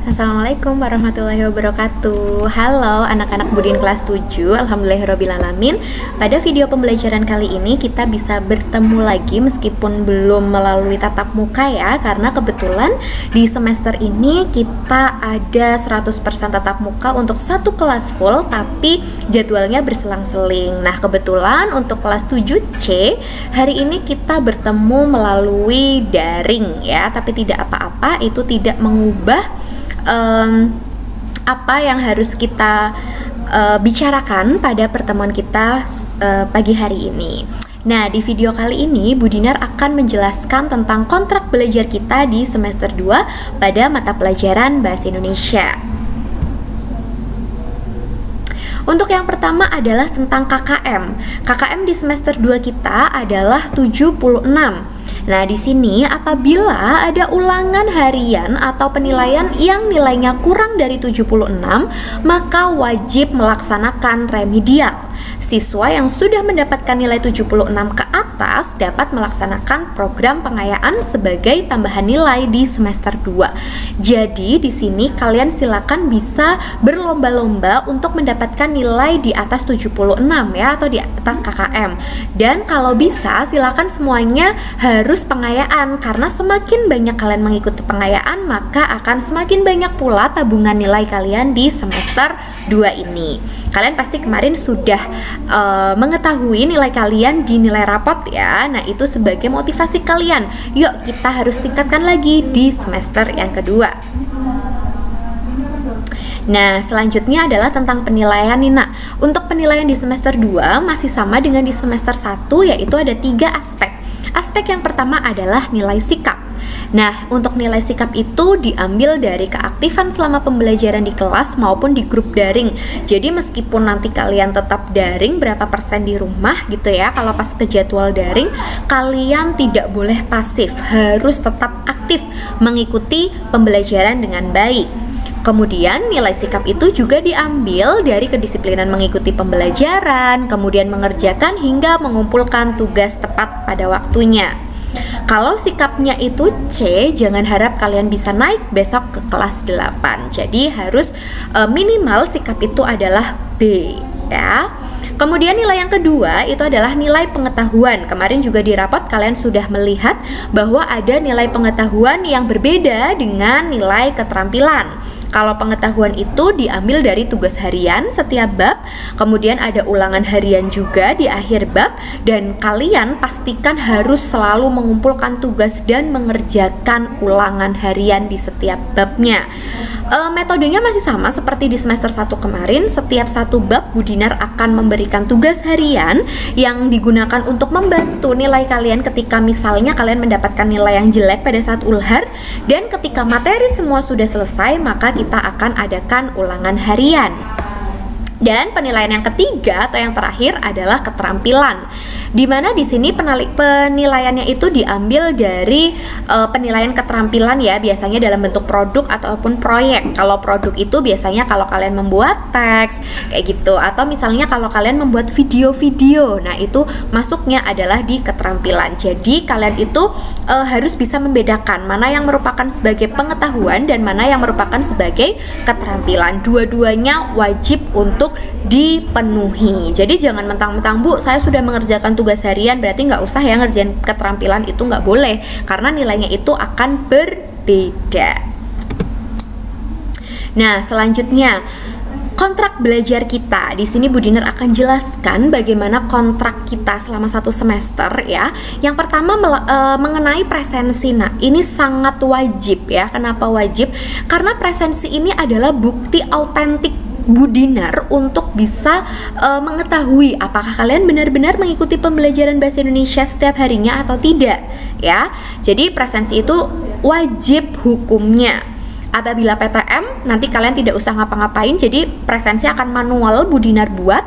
Assalamualaikum warahmatullahi wabarakatuh. Halo anak-anak Budin kelas 7. Alhamdulillahirrabbilalamin. Pada video pembelajaran kali ini kita bisa bertemu lagi meskipun belum melalui tatap muka ya, karena kebetulan di semester ini kita ada 100% tatap muka untuk satu kelas full, tapi jadwalnya berselang-seling. Nah, kebetulan untuk kelas 7C hari ini kita bertemu melalui daring ya, tapi tidak apa-apa, itu tidak mengubah apa yang harus kita bicarakan pada pertemuan kita pagi hari ini. Nah, di video kali ini Bu Dinar akan menjelaskan tentang kontrak belajar kita di semester 2 pada mata pelajaran Bahasa Indonesia. Untuk yang pertama adalah tentang KKM. KKM di semester 2 kita adalah 76. Nah, di sini apabila ada ulangan harian atau penilaian yang nilainya kurang dari 76, maka wajib melaksanakan remedial. Siswa yang sudah mendapatkan nilai 76 ke atas dapat melaksanakan program pengayaan sebagai tambahan nilai di semester 2. Jadi di sini kalian silakan bisa berlomba-lomba untuk mendapatkan nilai di atas 76 ya, atau di atas KKM. Dan kalau bisa silakan semuanya harus pengayaan, karena semakin banyak kalian mengikuti pengayaan maka akan semakin banyak pula tabungan nilai kalian di semester 2 ini. Kalian pasti kemarin sudah mengetahui nilai kalian di nilai rapot ya. Nah, itu sebagai motivasi kalian. Yuk kita harus tingkatkan lagi di semester yang kedua. Nah, selanjutnya adalah tentang penilaian nih nak. Untuk penilaian di semester 2 masih sama dengan di semester 1, yaitu ada 3 aspek. Aspek yang pertama adalah nilai sikap. Nah, untuk nilai sikap itu diambil dari keaktifan selama pembelajaran di kelas maupun di grup daring. Jadi meskipun nanti kalian tetap daring berapa persen di rumah gitu ya, kalau pas ke jadwal daring kalian tidak boleh pasif, harus tetap aktif mengikuti pembelajaran dengan baik. Kemudian nilai sikap itu juga diambil dari kedisiplinan mengikuti pembelajaran, kemudian mengerjakan hingga mengumpulkan tugas tepat pada waktunya. Kalau sikapnya itu C, jangan harap kalian bisa naik besok ke kelas 8. Jadi harus minimal sikap itu adalah B ya. Kemudian nilai yang kedua itu adalah nilai pengetahuan. Kemarin juga di rapot kalian sudah melihat bahwa ada nilai pengetahuan yang berbeda dengan nilai keterampilan. Kalau pengetahuan itu diambil dari tugas harian setiap bab, kemudian ada ulangan harian juga di akhir bab, dan kalian pastikan harus selalu mengumpulkan tugas dan mengerjakan ulangan harian di setiap babnya. Metodenya masih sama seperti di semester 1 kemarin. Setiap satu bab Bu Dinar akan memberikan tugas harian yang digunakan untuk membantu nilai kalian ketika misalnya kalian mendapatkan nilai yang jelek pada saat ulhar, dan ketika materi semua sudah selesai maka kita akan adakan ulangan harian. Dan penilaian yang ketiga atau yang terakhir adalah keterampilan, di mana di sini penilaiannya itu diambil dari penilaian keterampilan ya, biasanya dalam bentuk produk ataupun proyek. Kalau produk itu biasanya kalau kalian membuat teks kayak gitu, atau misalnya kalau kalian membuat video-video, nah itu masuknya adalah di keterampilan. Jadi kalian itu harus bisa membedakan mana yang merupakan sebagai pengetahuan dan mana yang merupakan sebagai keterampilan. Dua-duanya wajib untuk dipenuhi. Jadi jangan mentang-mentang Bu saya sudah mengerjakan tugas harian berarti nggak usah ya ngerjain keterampilan, itu nggak boleh, karena nilainya itu akan berbeda. Nah, selanjutnya kontrak belajar kita. Di sini Bu Dinar akan jelaskan bagaimana kontrak kita selama satu semester ya. Yang pertama mengenai presensi. Nah, ini sangat wajib ya. Kenapa wajib? Karena presensi ini adalah bukti autentik Bu Dinar untuk bisa mengetahui apakah kalian benar-benar mengikuti pembelajaran bahasa Indonesia setiap harinya atau tidak ya. Jadi presensi itu wajib hukumnya. Apabila PTM nanti kalian tidak usah ngapa-ngapain, jadi presensi akan manual Bu Dinar buat.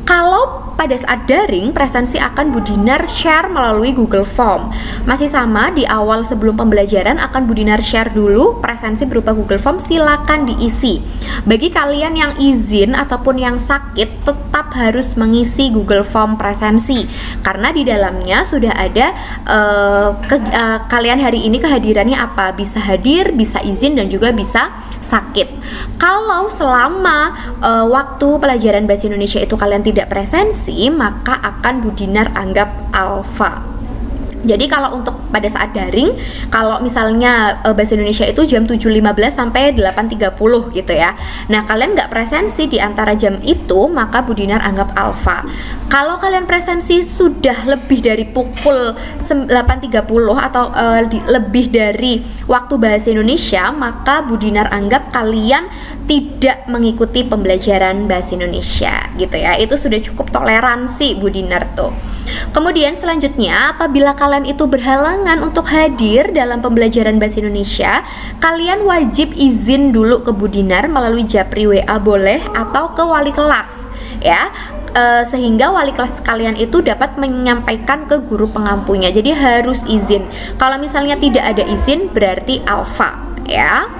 Kalau pada saat daring, presensi akan Bu Dinar share melalui Google Form. Masih sama, di awal sebelum pembelajaran akan Bu Dinar share dulu presensi berupa Google Form, silakan diisi. Bagi kalian yang izin ataupun yang sakit, tetap harus mengisi Google Form presensi, karena di dalamnya sudah ada kalian hari ini kehadirannya apa, bisa hadir, bisa izin, dan juga bisa sakit. Kalau selama waktu pelajaran bahasa Indonesia itu kalian tidak presensi, maka akan Bu Dinar anggap alfa. Jadi kalau untuk pada saat daring, kalau misalnya bahasa Indonesia itu jam 7.15 sampai 8.30 gitu ya. Nah, kalian nggak presensi di antara jam itu, maka Bu Dinar anggap alfa. Kalau kalian presensi sudah lebih dari pukul 8.30 atau lebih dari waktu bahasa Indonesia, maka Bu Dinar anggap kalian tidak mengikuti pembelajaran bahasa Indonesia gitu ya. Itu sudah cukup toleransi Bu Dinar tuh. Kemudian selanjutnya, apabila kalian itu berhalangan untuk hadir dalam pembelajaran bahasa Indonesia, kalian wajib izin dulu ke Bu Dinar melalui japri WA boleh, atau ke wali kelas ya, sehingga wali kelas kalian itu dapat menyampaikan ke guru pengampunya. Jadi harus izin. Kalau misalnya tidak ada izin, berarti alfa ya.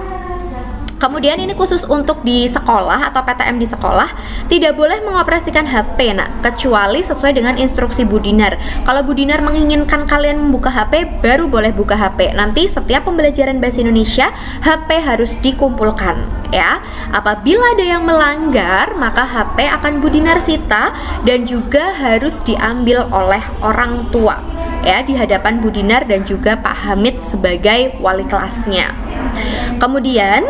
Kemudian ini khusus untuk di sekolah atau PTM di sekolah, tidak boleh mengoperasikan HP, kecuali sesuai dengan instruksi Bu Dinar. Kalau Bu Dinar menginginkan kalian membuka HP, baru boleh buka HP. Nanti setiap pembelajaran bahasa Indonesia, HP harus dikumpulkan ya. Apabila ada yang melanggar, maka HP akan Bu Dinar sita dan juga harus diambil oleh orang tua ya, di hadapan Bu Dinar dan juga Pak Hamid sebagai wali kelasnya. Kemudian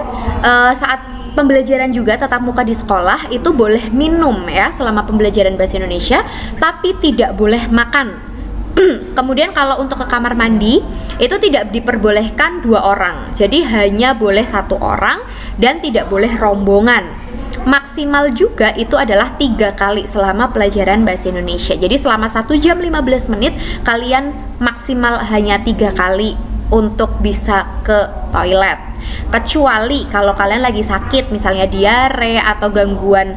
saat pembelajaran juga tatap muka di sekolah itu boleh minum ya selama pembelajaran bahasa Indonesia, tapi tidak boleh makan. Kemudian kalau untuk ke kamar mandi itu tidak diperbolehkan 2 orang, jadi hanya boleh 1 orang dan tidak boleh rombongan. Maksimal juga itu adalah 3 kali selama pelajaran bahasa Indonesia. Jadi selama 1 jam 15 menit kalian maksimal hanya 3 kali untuk bisa ke toilet. Kecuali kalau kalian lagi sakit, misalnya diare atau gangguan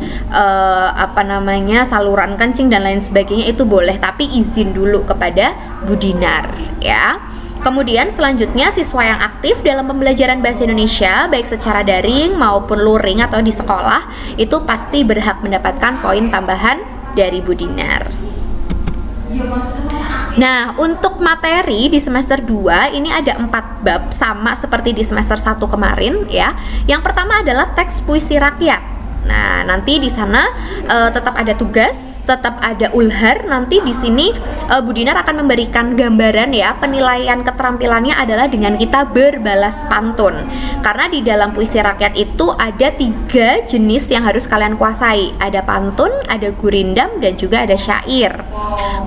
saluran kencing dan lain sebagainya, itu boleh, tapi izin dulu kepada Bu Dinar ya. Kemudian selanjutnya, siswa yang aktif dalam pembelajaran bahasa Indonesia baik secara daring maupun luring atau di sekolah itu pasti berhak mendapatkan poin tambahan dari Bu Dinar. Nah, untuk materi di semester 2 ini ada 4 bab, sama seperti di semester 1 kemarin ya. Yang pertama adalah teks puisi rakyat. Nah, nanti di sana tetap ada tugas, tetap ada ulhar. Nanti di sini Bu Dinar akan memberikan gambaran ya, penilaian keterampilannya adalah dengan kita berbalas pantun. Karena di dalam puisi rakyat itu ada 3 jenis yang harus kalian kuasai. Ada pantun, ada gurindam, dan juga ada syair.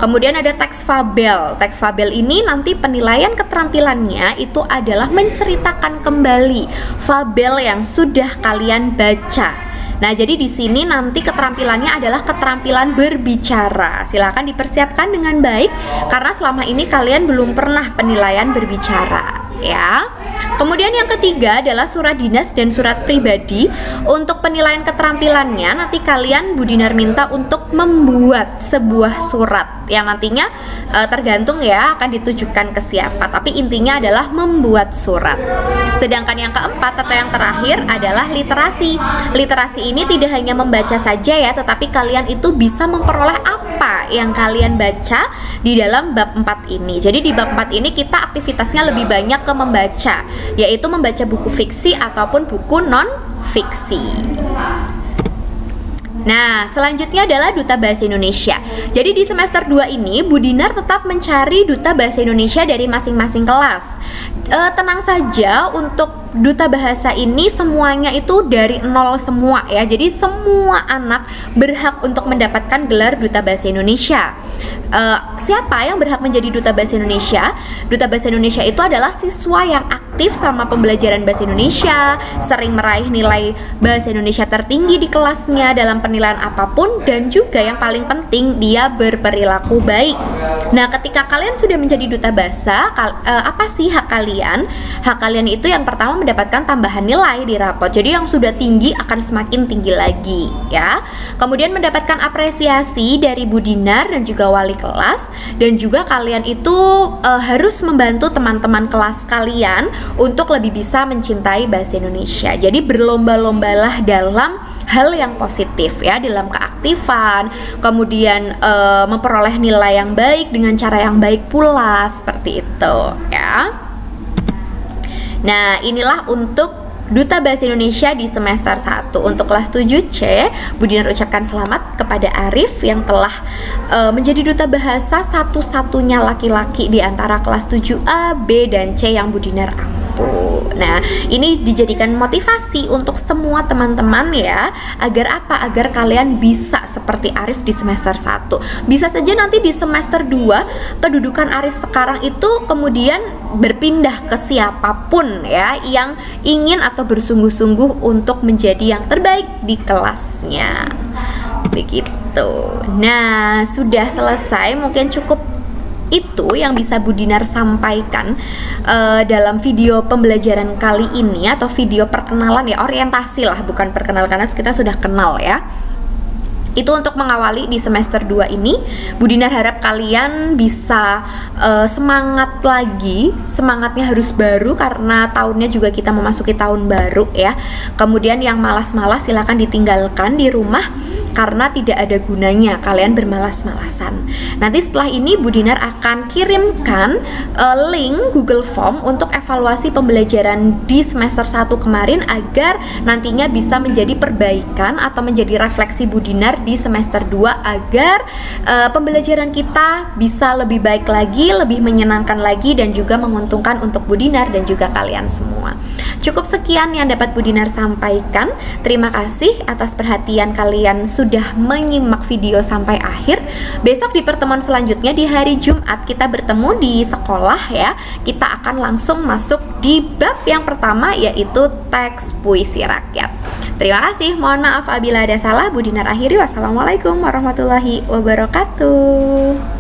Kemudian ada teks fabel. Teks fabel ini nanti penilaian keterampilannya itu adalah menceritakan kembali fabel yang sudah kalian baca. Nah, jadi di sini nanti keterampilannya adalah keterampilan berbicara. Silakan dipersiapkan dengan baik karena selama ini kalian belum pernah penilaian berbicara ya. Kemudian yang ketiga adalah surat dinas dan surat pribadi. Untuk penilaian keterampilannya nanti kalian Bu Dinar minta untuk membuat sebuah surat yang nantinya tergantung ya akan ditujukan ke siapa, tapi intinya adalah membuat surat. Sedangkan yang keempat atau yang terakhir adalah literasi. Literasi ini tidak hanya membaca saja ya, tetapi kalian itu bisa memperoleh apa yang kalian baca di dalam bab 4 ini. Jadi di bab 4 ini kita aktivitasnya lebih banyak ke membaca, yaitu membaca buku fiksi ataupun buku non-fiksi. Nah, selanjutnya adalah Duta Bahasa Indonesia. Jadi di semester 2 ini Bu Dinar tetap mencari Duta Bahasa Indonesia dari masing-masing kelas. Tenang saja, untuk Duta Bahasa ini semuanya itu dari 0 semua ya. Jadi semua anak berhak untuk mendapatkan gelar Duta Bahasa Indonesia. Siapa yang berhak menjadi Duta Bahasa Indonesia? Duta Bahasa Indonesia itu adalah siswa yang aktif aktif sama pembelajaran bahasa Indonesia, sering meraih nilai bahasa Indonesia tertinggi di kelasnya dalam penilaian apapun, dan juga yang paling penting dia berperilaku baik. Nah, ketika kalian sudah menjadi duta bahasa, apa sih hak kalian? Hak kalian itu yang pertama mendapatkan tambahan nilai di rapot. Jadi yang sudah tinggi akan semakin tinggi lagi ya. Kemudian mendapatkan apresiasi dari Bu Dinar dan juga wali kelas, dan juga kalian itu harus membantu teman-teman kelas kalian untuk lebih bisa mencintai bahasa Indonesia. Jadi berlomba-lombalah dalam hal yang positif ya, dalam keaktifan, kemudian memperoleh nilai yang baik dengan cara yang baik pula, seperti itu ya. Nah, inilah untuk Duta Bahasa Indonesia di semester 1. Untuk kelas 7C, Bu Dinar ucapkan selamat kepada Arif yang telah menjadi duta bahasa satu-satunya laki-laki di antara kelas 7A, B, dan C yang Bu Dinar ampu. Nah, ini dijadikan motivasi untuk semua teman-teman ya, agar apa? Agar kalian bisa seperti Arif di semester 1. Bisa saja nanti di semester 2 kedudukan Arif sekarang itu kemudian berpindah ke siapapun ya yang ingin atau bersungguh-sungguh untuk menjadi yang terbaik di kelasnya. Begitu. Nah, sudah selesai, mungkin cukup itu yang bisa Bu Dinar sampaikan dalam video pembelajaran kali ini, atau video perkenalan ya, orientasi lah, bukan perkenalan karena kita sudah kenal ya. Itu untuk mengawali di semester 2 ini. Bu Dinar harap kalian bisa semangat lagi. Semangatnya harus baru karena tahunnya juga kita memasuki tahun baru ya. Kemudian yang malas-malas silakan ditinggalkan di rumah karena tidak ada gunanya kalian bermalas-malasan. Nanti setelah ini Bu Dinar akan kirimkan link Google Form untuk evaluasi pembelajaran di semester 1 kemarin, agar nantinya bisa menjadi perbaikan atau menjadi refleksi Bu Dinar di semester 2, agar pembelajaran kita bisa lebih baik lagi, lebih menyenangkan lagi, dan juga menguntungkan untuk Bu Dinar dan juga kalian semua. Cukup sekian yang dapat Bu Dinar sampaikan. Terima kasih atas perhatian kalian sudah menyimak video sampai akhir. Besok di pertemuan selanjutnya di hari Jumat kita bertemu di sekolah ya. Kita akan langsung masuk di bab yang pertama, yaitu teks puisi rakyat. Terima kasih, mohon maaf apabila ada salah. Bu Dinar akhiri. Wassalamualaikum warahmatullahi wabarakatuh.